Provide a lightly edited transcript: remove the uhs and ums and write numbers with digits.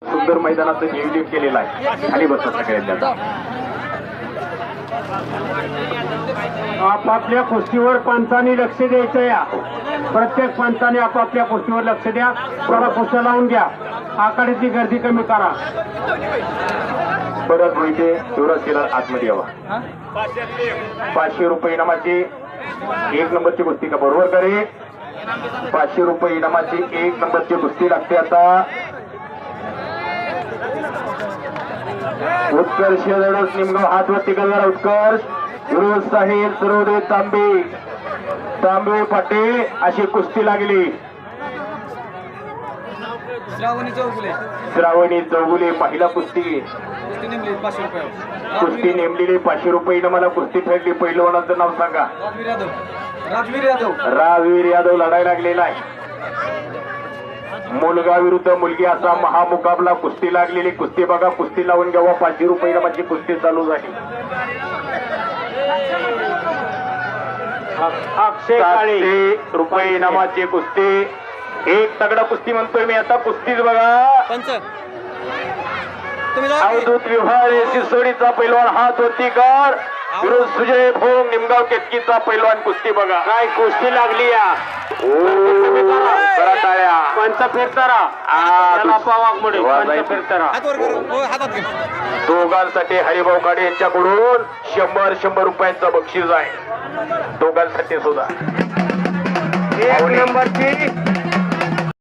सुंदर मैदानाचं नियोजन केलेलं आहे. खाली बसत सगळ्यांना आपापल्या कुस्तीवर पंचांनी लक्ष द्यायचं. या प्रत्येक पंचाने आपापल्या कुस्तीवर लक्ष द्या. थोडा कुस्त्या लावून घ्या. आखाड्याची गर्दी कमी करा. परत होईते शिवराज केला आतमध्ये यावा. 500 रुपये इनामाची 1 नंबरची कुस्ती का बरोबर करे. 500 रुपये इनामाची 1 नंबरची कुस्ती लागते. आता उत्कर्ष लढत निमगाव हातवरती करणारा उत्कर्ष विरोध साहिल सरोदे तांबे पाटे अशी कुस्ती लागली. श्रावणी चौगुले पहिला कुस्ती नेमलेली 500 रुपये मला कुस्ती ठरली. पहिलवानाचं नाव सांगा. राजवीर यादव लढायला लागलेला आहे. मुलगा विरुद्ध मुलगी असा महामुकाबला कुस्ती लागलेली. कुस्ती बघा. कुस्ती लावून घ्यावा. 500 रुपये माझी कुस्ती चालू झाली. 700 रुपये इनामाची कुस्ती. एक तगडा कुस्ती म्हणतोय मी आता. कुस्तीच बघा. अवधूत विभाग सिसोडीचा पैलवान हात वरती कर विरोध सुजय भोंग निमगाव केतकीचा पैलवान. कुस्ती बघा. काय कुस्ती लागली या. पंच फिरतारा दोघांसाठी हरिभाऊ काडे यांच्याकडून 100 रुपयांचं बक्षीस आहे. दोघांसाठी सुद्धा 1 नंबरची